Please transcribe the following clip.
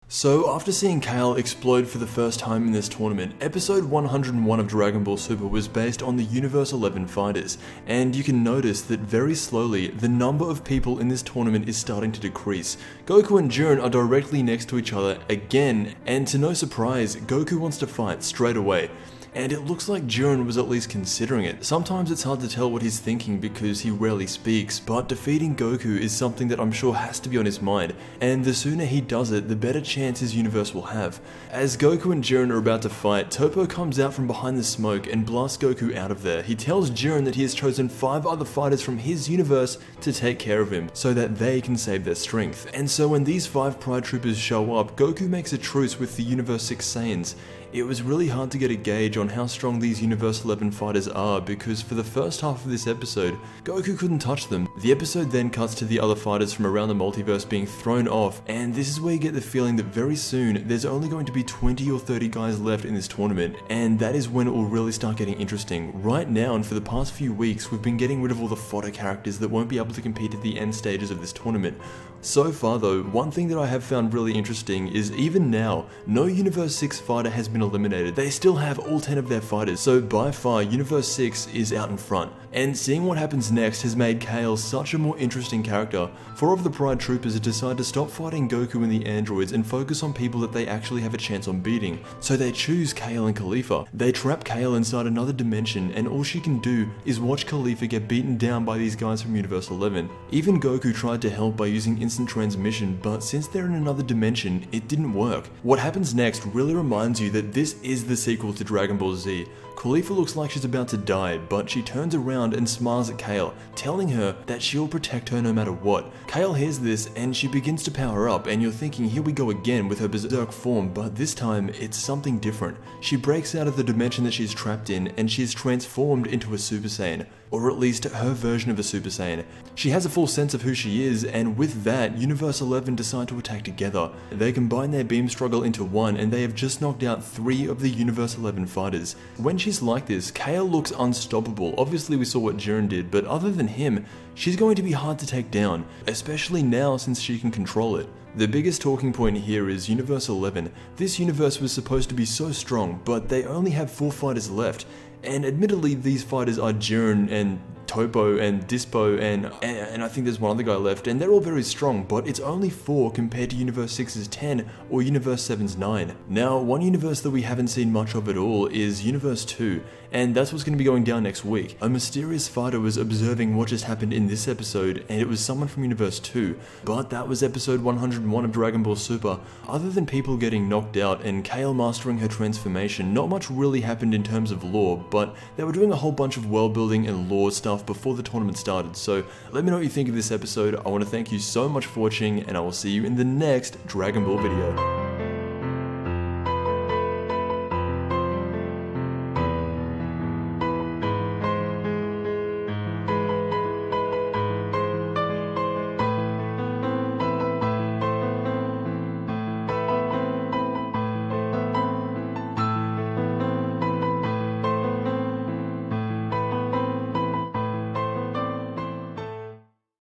So after seeing Kale explode for the first time in this tournament, episode 101 of Dragon Ball Super was based on the Universe 11 fighters, and you can notice that very slowly, the number of people in this tournament is starting to decrease. Goku and Jiren are directly next to each other again, and to no surprise, Goku wants to fight straight away. And it looks like Jiren was at least considering it. Sometimes it's hard to tell what he's thinking because he rarely speaks, but defeating Goku is something that I'm sure has to be on his mind, and the sooner he does it, the better chance his universe will have. As Goku and Jiren are about to fight, Toppo comes out from behind the smoke and blasts Goku out of there. He tells Jiren that he has chosen 5 other fighters from his universe to take care of him, so that they can save their strength. And so when these 5 Pride Troopers show up, Goku makes a truce with the Universe 6 Saiyans. It was really hard to get a gauge on how strong these Universe 11 fighters are because for the first half of this episode, Goku couldn't touch them. The episode then cuts to the other fighters from around the multiverse being thrown off, and this is where you get the feeling that very soon there's only going to be 20 or 30 guys left in this tournament, and that is when it will really start getting interesting. Right now and for the past few weeks, we've been getting rid of all the fodder characters that won't be able to compete at the end stages of this tournament. So far though, one thing that I have found really interesting is even now, no Universe 6 fighter has been eliminated. They still have all 10 of their fighters, so by far Universe 6 is out in front. And seeing what happens next has made Kale such a more interesting character. 4 of the Pride Troopers decide to stop fighting Goku and the androids and focus on people that they actually have a chance on beating. So they choose Kale and Khalifa. They trap Kale inside another dimension, and all she can do is watch Khalifa get beaten down by these guys from Universe 11. Even Goku tried to help by using instant transmission, but since they're in another dimension, it didn't work. What happens next really reminds you that this is the sequel to Dragon Ball Z. Khalifa looks like she's about to die, but she turns around and smiles at Kale, telling her that she'll protect her no matter what. Kale hears this and she begins to power up, and you're thinking here we go again with her berserk form, but this time it's something different. She breaks out of the dimension that she's trapped in and she's transformed into a Super Saiyan, or at least her version of a Super Saiyan. She has a full sense of who she is, and with that, Universe 11 decide to attack together. They combine their beam struggle into one, and they have just knocked out 3 of the Universe 11 fighters. When she's like this, Kale looks unstoppable. Obviously we saw what Jiren did, but other than him, she's going to be hard to take down, especially now since she can control it. The biggest talking point here is Universe 11. This universe was supposed to be so strong, but they only have 4 fighters left. And admittedly, these fighters are Jiren and Toppo and Dispo and I think there's one other guy left, and they're all very strong, but it's only 4 compared to Universe 6's 10 or Universe 7's 9. Now, one universe that we haven't seen much of at all is Universe 2, and that's what's going to be going down next week. A mysterious fighter was observing what just happened in this episode, and it was someone from Universe 2, but that was episode 101 of Dragon Ball Super. Other than people getting knocked out and Kale mastering her transformation, not much really happened in terms of lore, but they were doing a whole bunch of world building and lore stuff before the tournament started. So let me know what you think of this episode. I want to thank you so much for watching, and I will see you in the next Dragon Ball video.